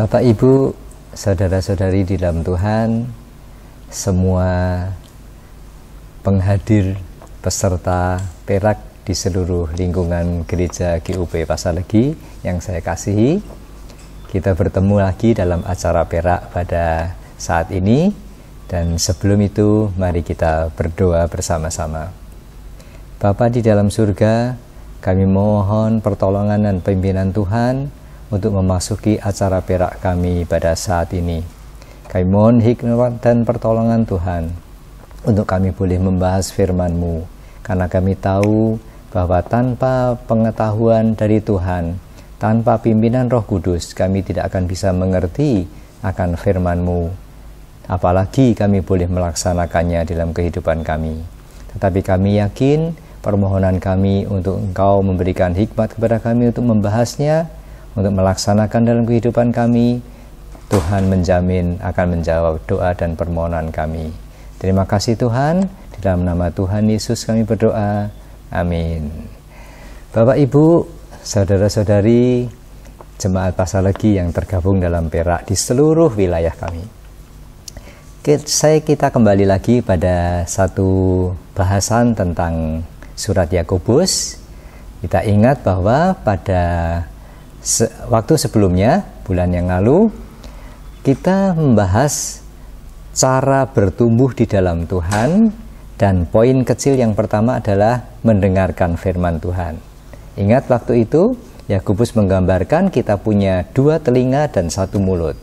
Bapak, Ibu, saudara-saudari di dalam Tuhan, semua penghadir peserta Perak di seluruh lingkungan gereja GUP Pasarlegi yang saya kasihi, kita bertemu lagi dalam acara Perak pada saat ini. Dan sebelum itu, mari kita berdoa bersama-sama. Bapa di dalam surga, kami mohon pertolongan dan pimpinan Tuhan untuk memasuki acara Perak kami pada saat ini. Kami mohon hikmat dan pertolongan Tuhan untuk kami boleh membahas firman-Mu, karena kami tahu bahwa tanpa pengetahuan dari Tuhan, tanpa pimpinan Roh Kudus, kami tidak akan bisa mengerti akan firman-Mu, apalagi kami boleh melaksanakannya dalam kehidupan kami. Tetapi kami yakin permohonan kami untuk Engkau memberikan hikmat kepada kami untuk membahasnya, untuk melaksanakan dalam kehidupan kami. Tuhan menjamin akan menjawab doa dan permohonan kami. Terima kasih Tuhan, di dalam nama Tuhan Yesus kami berdoa, amin. Bapak, Ibu, saudara-saudari jemaat Pasarlegi yang tergabung dalam Perak di seluruh wilayah kami, kita kembali lagi pada satu bahasan tentang surat Yakobus. Kita ingat bahwa pada waktu sebelumnya, bulan yang lalu, kita membahas cara bertumbuh di dalam Tuhan, dan poin kecil yang pertama adalah mendengarkan firman Tuhan. Ingat waktu itu Yakobus menggambarkan kita punya 2 telinga dan 1 mulut.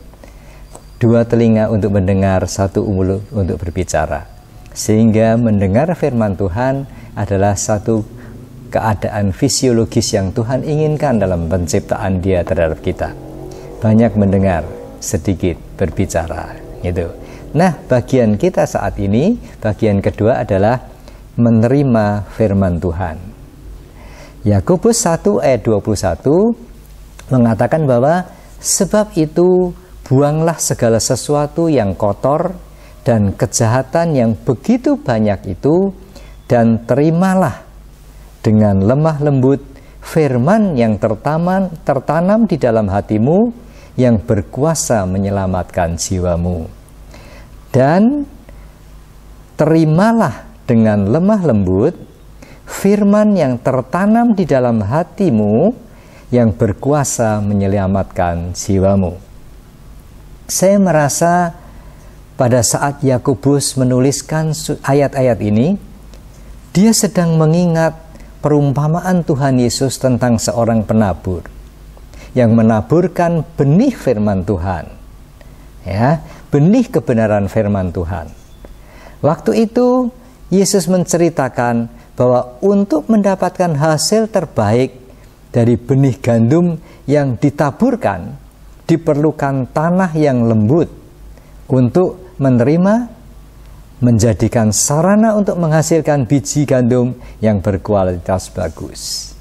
2 telinga untuk mendengar, 1 mulut untuk berbicara. Sehingga mendengar firman Tuhan adalah satu keadaan fisiologis yang Tuhan inginkan dalam penciptaan Dia terhadap kita. Banyak mendengar, sedikit berbicara, gitu. Nah, bagian kita saat ini, bagian kedua adalah menerima firman Tuhan. Yakobus 1 ayat 21 mengatakan bahwa sebab itu buanglah segala sesuatu yang kotor dan kejahatan yang begitu banyak itu, dan terimalah dengan lemah lembut firman yang tertanam di dalam hatimu, yang berkuasa menyelamatkan jiwamu. Dan terimalah dengan lemah lembut firman yang tertanam di dalam hatimu, yang berkuasa menyelamatkan jiwamu. Saya merasa pada saat Yakobus menuliskan ayat-ayat ini, dia sedang mengingat perumpamaan Tuhan Yesus tentang seorang penabur yang menaburkan benih firman Tuhan, ya, benih kebenaran firman Tuhan. Waktu itu Yesus menceritakan bahwa untuk mendapatkan hasil terbaik dari benih gandum yang ditaburkan, diperlukan tanah yang lembut untuk menerima, menjadikan sarana untuk menghasilkan biji gandum yang berkualitas bagus.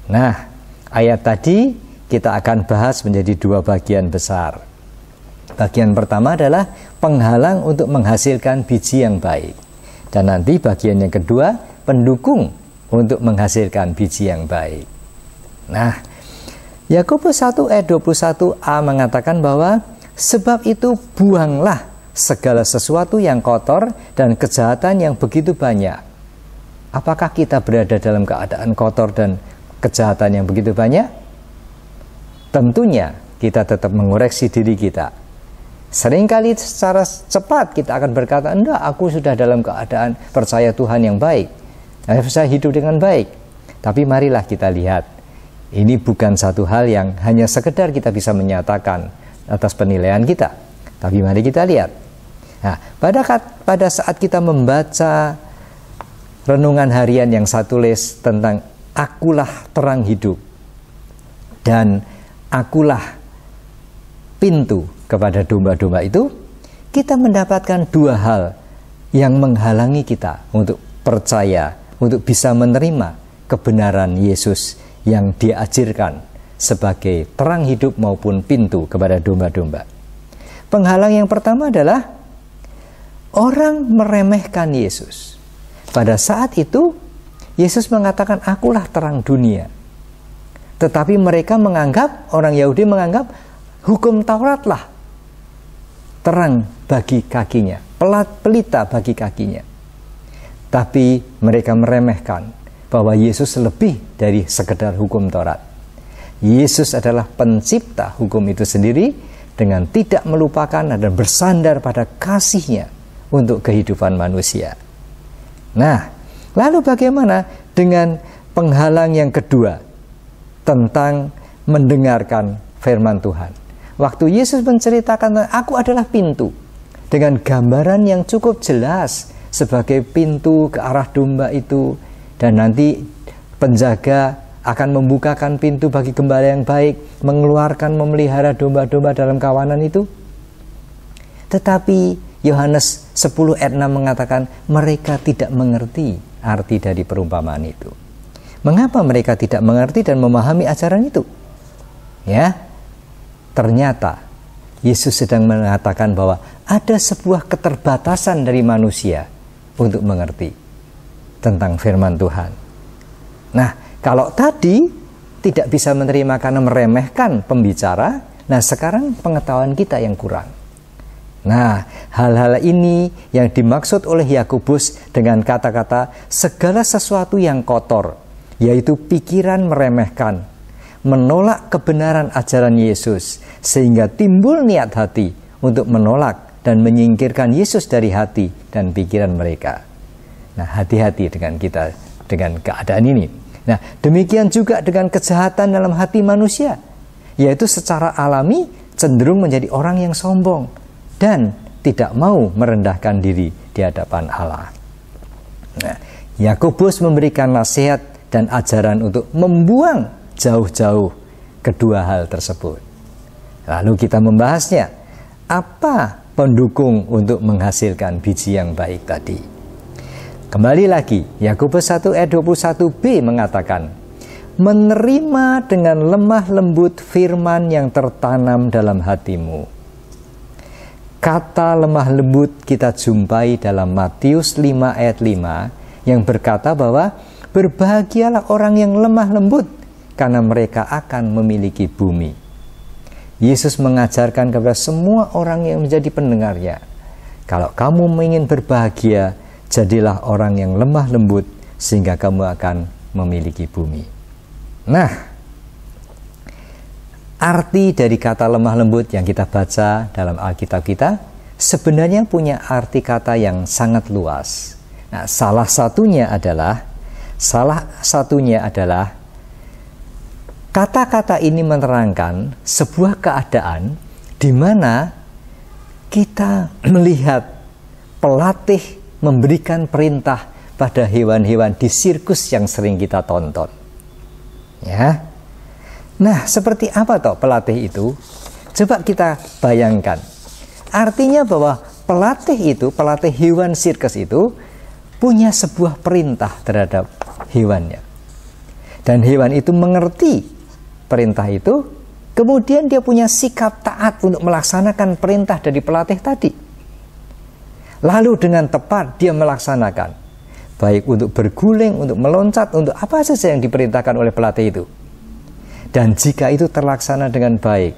Nah, ayat tadi kita akan bahas menjadi 2 bagian besar. Bagian pertama adalah penghalang untuk menghasilkan biji yang baik. Dan nanti bagian yang kedua, pendukung untuk menghasilkan biji yang baik. Nah, Yakobus 1 ayat 21a mengatakan bahwa sebab itu buanglah segala sesuatu yang kotor dan kejahatan yang begitu banyak. Apakah kita berada dalam keadaan kotor dan kejahatan yang begitu banyak? Tentunya kita tetap mengoreksi diri kita. Seringkali secara cepat kita akan berkata, enggak, aku sudah dalam keadaan percaya Tuhan yang baik, saya hidup dengan baik. Tapi marilah kita lihat, ini bukan satu hal yang hanya sekedar kita bisa menyatakan atas penilaian kita. Tapi mari kita lihat. Nah, pada saat kita membaca renungan harian yang saya tulis tentang akulah terang hidup dan akulah pintu kepada domba-domba itu, kita mendapatkan 2 hal yang menghalangi kita untuk percaya, untuk bisa menerima kebenaran Yesus yang diajarkan sebagai terang hidup maupun pintu kepada domba-domba. Penghalang yang pertama adalah orang meremehkan Yesus. Pada saat itu, Yesus mengatakan, akulah terang dunia. Tetapi mereka menganggap, orang Yahudi menganggap, Hukum Tauratlah terang bagi kakinya, pelita bagi kakinya. Tapi mereka meremehkan bahwa Yesus lebih dari sekedar hukum Taurat. Yesus adalah pencipta hukum itu sendiri dengan tidak melupakan dan bersandar pada kasih-Nya untuk kehidupan manusia. Nah, lalu bagaimana dengan penghalang yang kedua tentang mendengarkan firman Tuhan? Waktu Yesus menceritakan, aku adalah pintu, dengan gambaran yang cukup jelas sebagai pintu ke arah domba itu, dan nanti penjaga akan membukakan pintu bagi gembala yang baik, mengeluarkan, memelihara domba-domba dalam kawanan itu. Tetapi Yohanes 10 ayat 6 mengatakan mereka tidak mengerti arti dari perumpamaan itu. Mengapa mereka tidak mengerti dan memahami ajaran itu? Ya, ternyata Yesus sedang mengatakan bahwa ada sebuah keterbatasan dari manusia untuk mengerti tentang firman Tuhan. Nah, kalau tadi tidak bisa menerima karena meremehkan pembicara, nah sekarang pengetahuan kita yang kurang. Nah, hal-hal ini yang dimaksud oleh Yakobus dengan kata-kata segala sesuatu yang kotor, yaitu pikiran meremehkan, menolak kebenaran ajaran Yesus, sehingga timbul niat hati untuk menolak dan menyingkirkan Yesus dari hati dan pikiran mereka. Nah, hati-hati dengan kita, dengan keadaan ini. Nah, demikian juga dengan kejahatan dalam hati manusia, yaitu secara alami cenderung menjadi orang yang sombong dan tidak mau merendahkan diri di hadapan Allah. Nah, Yakobus memberikan nasihat dan ajaran untuk membuang jauh-jauh kedua hal tersebut. Lalu kita membahasnya, apa pendukung untuk menghasilkan biji yang baik tadi? Kembali lagi, Yakobus 1 ayat 21b mengatakan, menerima dengan lemah lembut firman yang tertanam dalam hatimu. Kata lemah lembut kita jumpai dalam Matius 5 ayat 5 yang berkata bahwa berbahagialah orang yang lemah lembut karena mereka akan memiliki bumi. Yesus mengajarkan kepada semua orang yang menjadi pendengarnya, kalau kamu ingin berbahagia, jadilah orang yang lemah lembut sehingga kamu akan memiliki bumi. Nah, arti dari kata lemah lembut yang kita baca dalam Alkitab kita sebenarnya punya arti kata yang sangat luas. Nah, salah satunya adalah kata-kata ini menerangkan sebuah keadaan di mana kita melihat pelatih memberikan perintah pada hewan-hewan di sirkus yang sering kita tonton. Ya. Nah, seperti apa toh pelatih itu? Coba kita bayangkan. Artinya bahwa pelatih hewan sirkus itu punya sebuah perintah terhadap hewannya. Dan hewan itu mengerti perintah itu, kemudian dia punya sikap taat untuk melaksanakan perintah dari pelatih tadi. Lalu dengan tepat dia melaksanakan, baik untuk berguling, untuk meloncat, untuk apa saja yang diperintahkan oleh pelatih itu. Dan jika itu terlaksana dengan baik,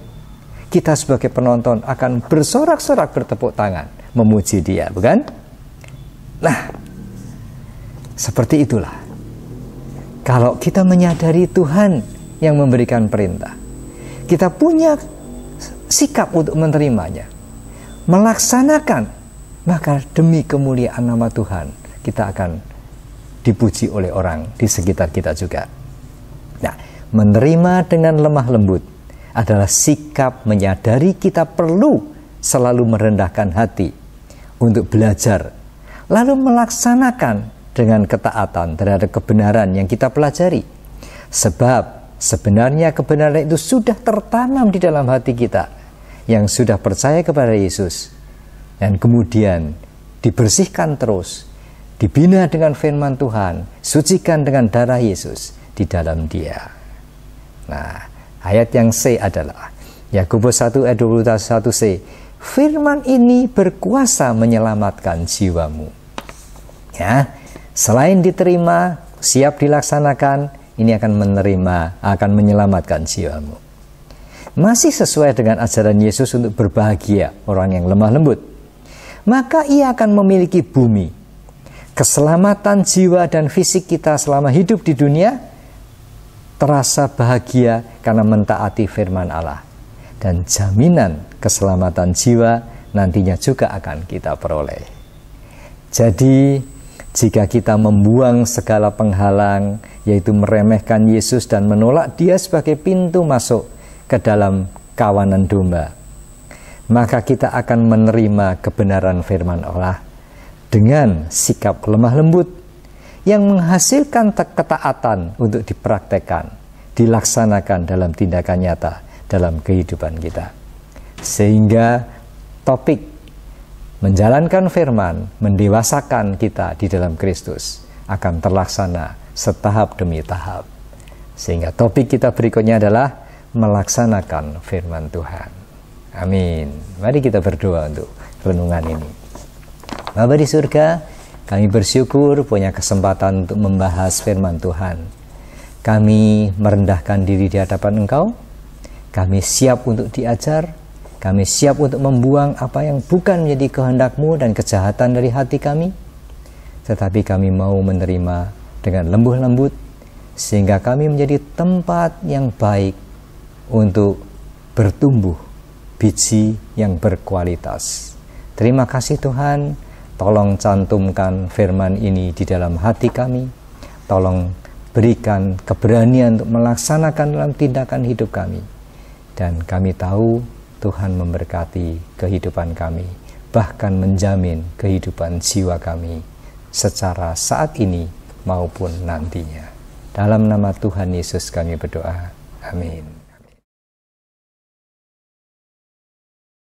kita sebagai penonton akan bersorak-sorak bertepuk tangan, memuji dia, bukan? Nah, seperti itulah. Kalau kita menyadari Tuhan yang memberikan perintah, kita punya sikap untuk menerimanya, melaksanakan, maka demi kemuliaan nama Tuhan kita akan dipuji oleh orang di sekitar kita juga. Nah, menerima dengan lemah lembut adalah sikap menyadari kita perlu selalu merendahkan hati untuk belajar, lalu melaksanakan dengan ketaatan terhadap kebenaran yang kita pelajari. Sebab sebenarnya kebenaran itu sudah tertanam di dalam hati kita yang sudah percaya kepada Yesus, dan kemudian dibersihkan terus, dibina dengan firman Tuhan, sucikan dengan darah Yesus di dalam Dia. Nah, ayat yang C adalah Yakobus 1 ayat 21c, firman ini berkuasa menyelamatkan jiwamu. Ya, selain diterima, siap dilaksanakan, ini akan menyelamatkan jiwamu. masih sesuai dengan ajaran Yesus untuk berbahagia, orang yang lemah lembut, maka ia akan memiliki bumi. Keselamatan jiwa dan fisik kita selama hidup di dunia terasa bahagia karena mentaati firman Allah. Dan jaminan keselamatan jiwa nantinya juga akan kita peroleh. Jadi, jika kita membuang segala penghalang, yaitu meremehkan Yesus dan menolak Dia sebagai pintu masuk ke dalam kawanan domba, maka kita akan menerima kebenaran firman Allah dengan sikap lemah lembut yang menghasilkan ketaatan untuk dipraktekkan, dilaksanakan dalam tindakan nyata dalam kehidupan kita. Sehingga topik menjalankan firman, mendewasakan kita di dalam Kristus akan terlaksana setahap demi tahap. Sehingga topik kita berikutnya adalah melaksanakan firman Tuhan. Amin. Mari kita berdoa untuk renungan ini. Bapa di surga, kami bersyukur punya kesempatan untuk membahas firman Tuhan. Kami merendahkan diri di hadapan Engkau. Kami siap untuk diajar. Kami siap untuk membuang apa yang bukan menjadi kehendak-Mu dan kejahatan dari hati kami. Tetapi kami mau menerima dengan lembuh lembut, sehingga kami menjadi tempat yang baik untuk bertumbuh biji yang berkualitas. Terima kasih Tuhan, tolong cantumkan firman ini di dalam hati kami. Tolong berikan keberanian untuk melaksanakan dalam tindakan hidup kami. Dan kami tahu Tuhan memberkati kehidupan kami, bahkan menjamin kehidupan jiwa kami secara saat ini maupun nantinya. Dalam nama Tuhan Yesus kami berdoa. Amin.